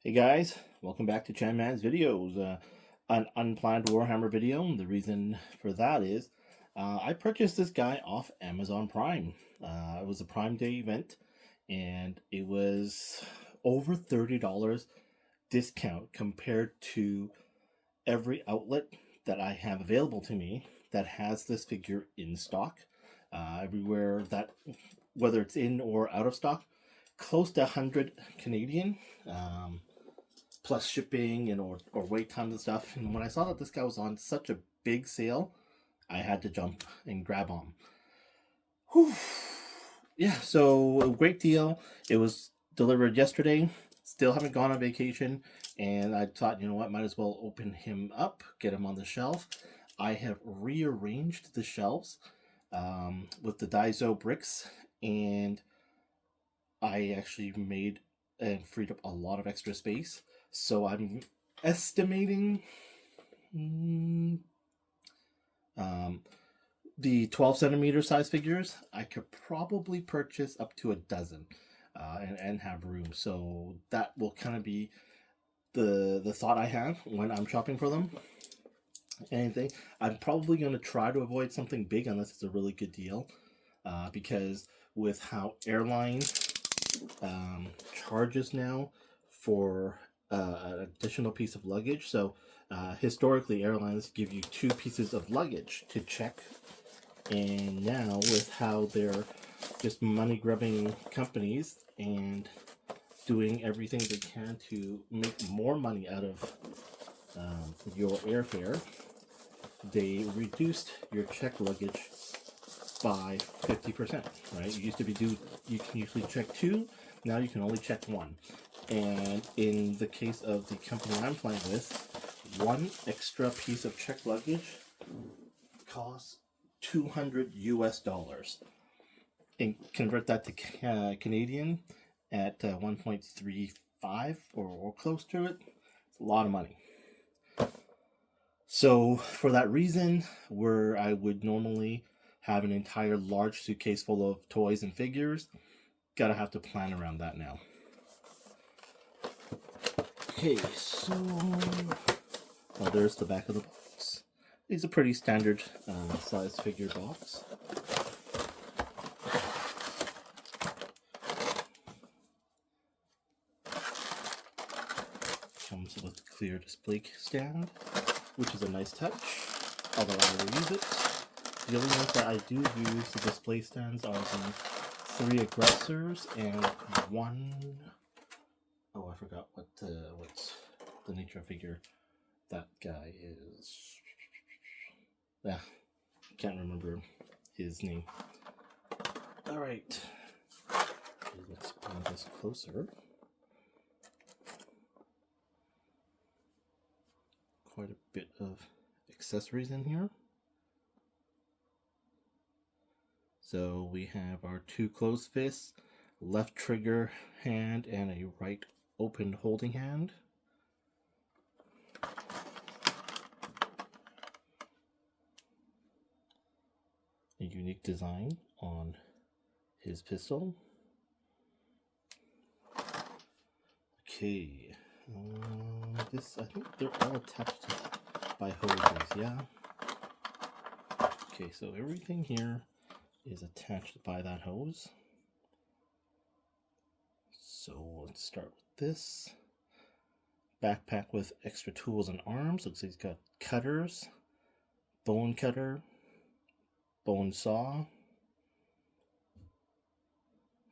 Hey guys, welcome back to Chanman's videos. An unplanned Warhammer video. The reason for that is I purchased this guy off Amazon Prime. It was a Prime Day event and it was over $30 discount compared to every outlet that I have available to me that has this figure in stock. Everywhere that, whether it's in or out of stock, close to 100 Canadian. Plus shipping and or wait times and stuff. And when I saw that this guy was on such a big sale, I had to jump and grab on. Whew. Yeah, so a great deal. It was delivered yesterday. Still haven't gone on vacation, and I thought, you know what, might as well open him up, get him on the shelf. I have rearranged the shelves with the Daiso bricks, and I actually made and freed up a lot of extra space. So I'm estimating the 12 centimeter size figures, I could probably purchase up to a dozen and have room. So that will kind of be the thought I have when I'm shopping for them. Anything, I'm probably going to try to avoid something big unless it's a really good deal, because with how airlines charges now for an additional piece of luggage. So historically, airlines give you 2 pieces of luggage to check, and now with how they're just money grubbing companies and doing everything they can to make more money out of your airfare, they reduced your check luggage by 50%. Right? You used to you can usually check 2. Now you can only check 1. And in the case of the company I'm playing with, 1 extra piece of check luggage costs $200 US. And convert that to Canadian at 1.35 or close to it. It's a lot of money. So for that reason, where I would normally have an entire large suitcase full of toys and figures, gotta have to plan around that now. Okay, so there's the back of the box. It's a pretty standard size figure box. Comes with a clear display stand, which is a nice touch, although I will use it. The only ones that I do use the display stands are the 3 aggressors and 1... Oh, I forgot what's the nature of figure that guy is. Yeah, can't remember his name. All right, let's bring this closer. Quite a bit of accessories in here. So we have our 2 closed fists, left trigger hand, and a right open holding hand. A unique design on his pistol. Okay, this, I think they're all attached by hoses, yeah. Okay, so everything here is attached by that hose. So let's start with this. Backpack with extra tools and arms. Looks like he's got cutters, bone cutter, bone saw,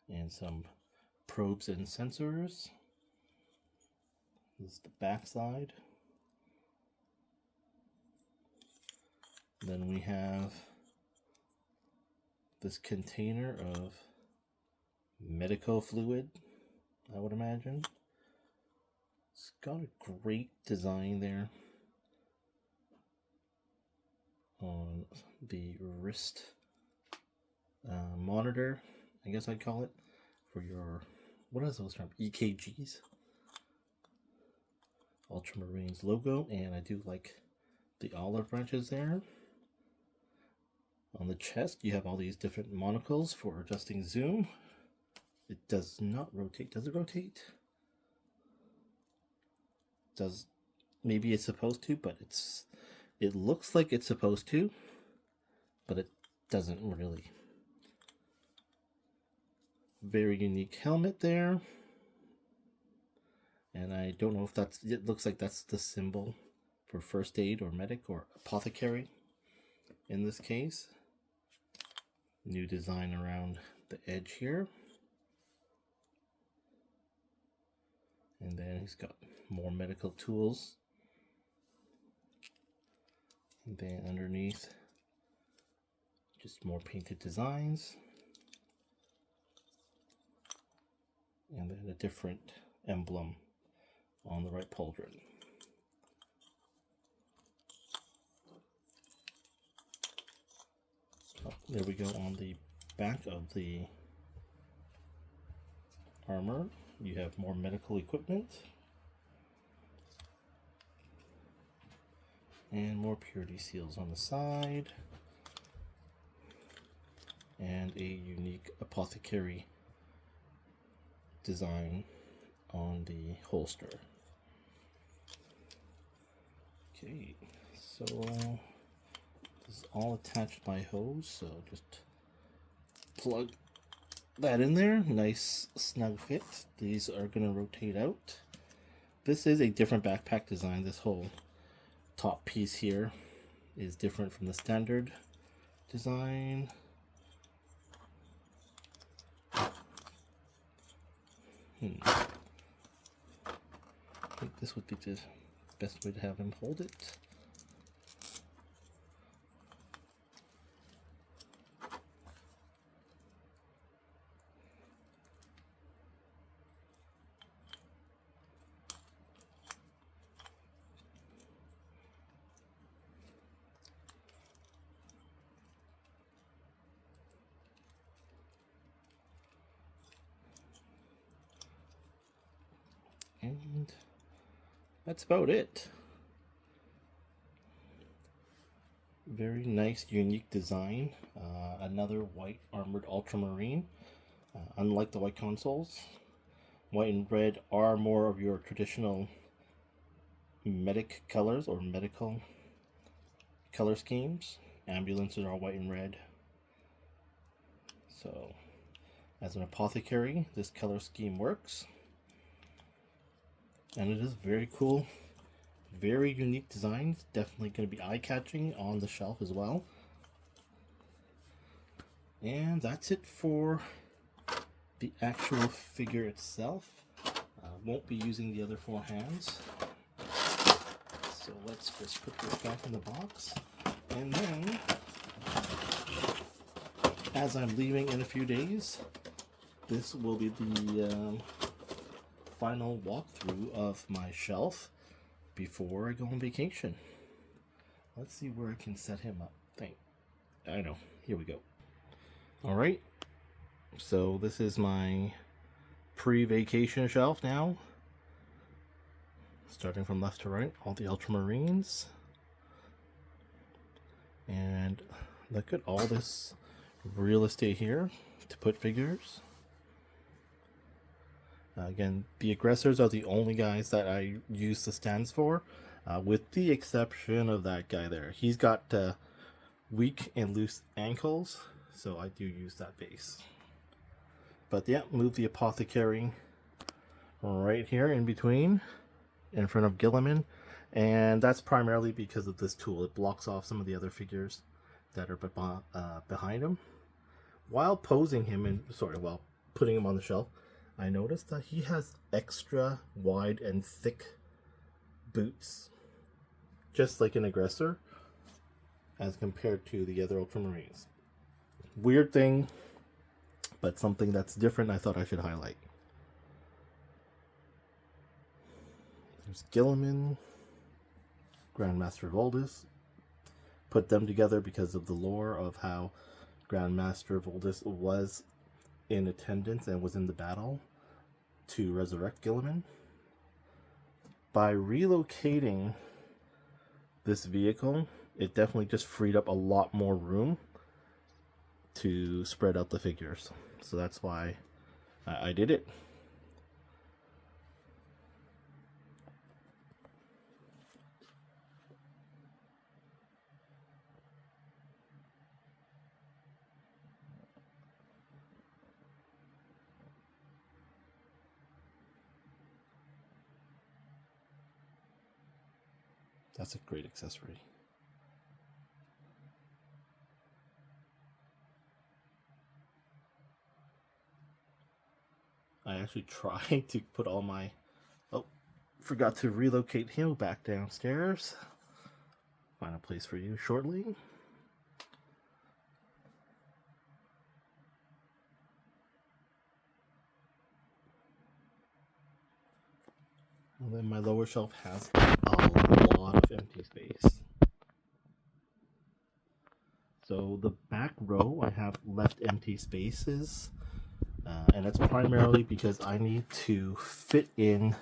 and some probes and sensors. This is the back side. Then we have this container of medical fluid, I would imagine. It's got a great design there on the wrist monitor, I guess I'd call it, for your, what is those terms? EKGs. Ultramarines logo, and I do like the olive branches there. On the chest, you have all these different monocles for adjusting zoom. It does not rotate. Does it rotate? does, maybe it's supposed to, but it looks like it's supposed to, but it doesn't really. Very unique helmet there. And I don't know if it looks like that's the symbol for first aid or medic or apothecary in this case. New design around the edge here. And then he's got more medical tools. And then underneath, just more painted designs. And then a different emblem on the right pauldron. Oh, there we go on the back of the armor. You have more medical equipment. And more purity seals on the side. And a unique apothecary design on the holster. Okay, so this is all attached by hose, so just plug that in there. Nice snug fit. These are going to rotate out. This is a different backpack design. This whole top piece here is different from the standard design. I think this would be the best way to have him hold it. And that's about it. Very nice, unique design. Another white armored Ultramarine. Unlike the white consoles, white and red are more of your traditional medic colors or medical color schemes. Ambulances are white and red. So, as an apothecary, this color scheme works. And it is very cool. Very unique designs. Definitely going to be eye-catching on the shelf as well. And that's it for the actual figure itself. Won't be using the other 4 hands. So let's just put this back in the box. And then, as I'm leaving in a few days, this will be the final walkthrough of my shelf before I go on vacation. Let's see where I can set him up. I know. Here we go. Alright. So this is my pre-vacation shelf now. Starting from left to right, all the Ultramarines. And look at all this real estate here to put figures. Again, the aggressors are the only guys that I use the stands for, with the exception of that guy there. He's got weak and loose ankles, so I do use that base. But yeah, move the Apothecary right here in between, in front of Guilliman, and that's primarily because of this tool. It blocks off some of the other figures that are behind him. While posing him, while putting him on the shelf, I noticed that he has extra wide and thick boots, just like an aggressor, as compared to the other Ultramarines. Weird thing, but something that's different I thought I should highlight. There's Guilliman, Grandmaster Voldis. Put them together because of the lore of how Grandmaster Voldis was in attendance and was in the battle to resurrect Guilliman. By relocating this vehicle, it definitely just freed up a lot more room to spread out the figures. So that's why I did it. That's a great accessory. I actually tried to put all my... Oh, forgot to relocate him back downstairs. Find a place for you shortly. And then my lower shelf has a lot of empty space. So the back row, I have left empty spaces. And that's primarily because I need to fit in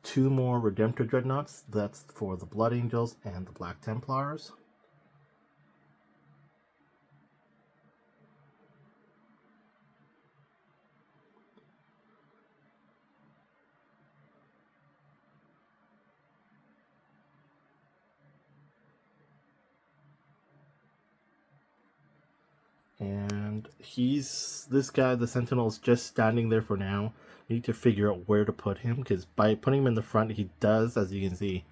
2 more Redemptor Dreadnoughts. That's for the Blood Angels and the Black Templars. And this guy, the Sentinel, is just standing there for now. I need to figure out where to put him, because by putting him in the front, he does, as you can see,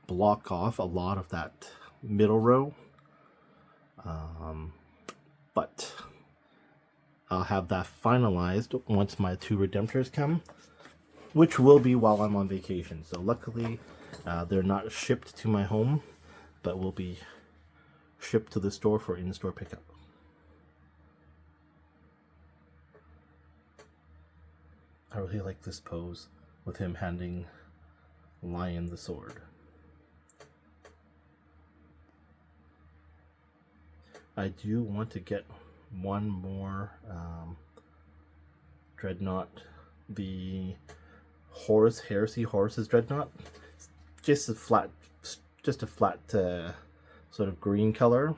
block off a lot of that middle row. But I'll have that finalized once my 2 Redemptors come, which will be while I'm on vacation. So luckily, they're not shipped to my home, but will be shipped to the store for in-store pickup. I really like this pose with him handing Lion the sword. I do want to get one more Dreadnought, the Heresy Horus's Dreadnought. Just a flat sort of green color,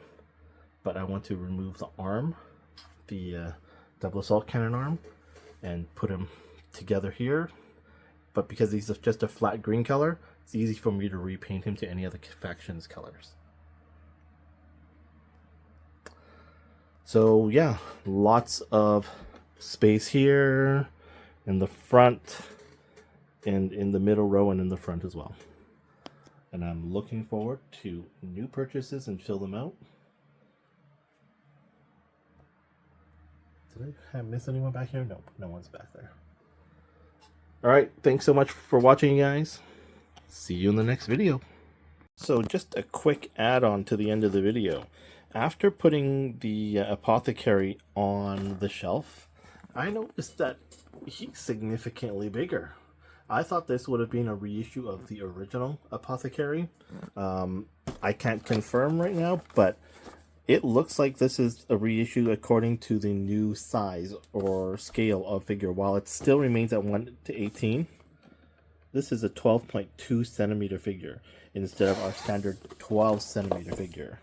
but I want to remove the arm, the double assault cannon arm, and put him together here. But because he's just a flat green color, it's easy for me to repaint him to any other faction's colors. So yeah, lots of space here in the front and in the middle row and in the front as well. And I'm looking forward to new purchases and fill them out. Did I miss anyone back here? Nope, no one's back there. Alright, thanks so much for watching, guys. See you in the next video. So just a quick add-on to the end of the video. After putting the Apothecary on the shelf, I noticed that he's significantly bigger. I thought this would have been a reissue of the original Apothecary. I can't confirm right now, but it looks like this is a reissue according to the new size or scale of figure. While it still remains at 1:18, this is a 12.2 centimeter figure instead of our standard 12 centimeter figure.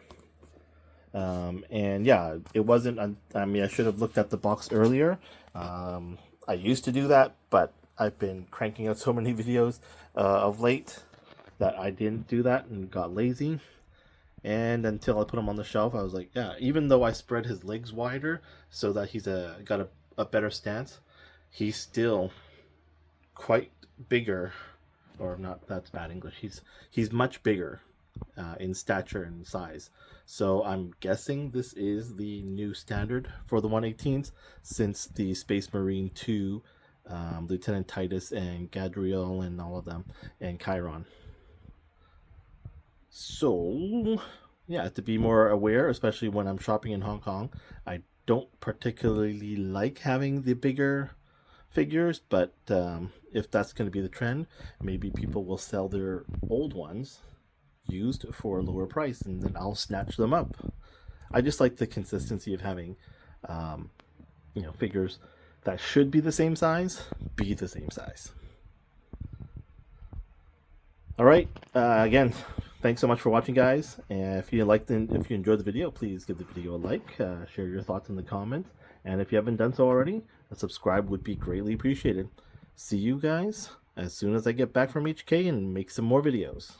And yeah, it wasn't, I mean, I should have looked at the box earlier. I used to do that, but I've been cranking out so many videos of late that I didn't do that and got lazy. And until I put him on the shelf, I was like, yeah, even though I spread his legs wider so that he's got a better stance, he's still quite bigger, or not, that's bad English. He's much bigger in stature and size. So I'm guessing this is the new standard for the 118s since the Space Marine 2, Lieutenant Titus and Gadriel and all of them, and Chiron. So, yeah, to be more aware, especially when I'm shopping in Hong Kong, I don't particularly like having the bigger figures, but if that's going to be the trend, maybe people will sell their old ones used for a lower price, and then I'll snatch them up. I just like the consistency of having, figures that should be the same size, be the same size. All right, again, thanks so much for watching, guys. And if you enjoyed the video, please give the video a like, share your thoughts in the comments, and if you haven't done so already, a subscribe would be greatly appreciated. See you guys as soon as I get back from HK and make some more videos.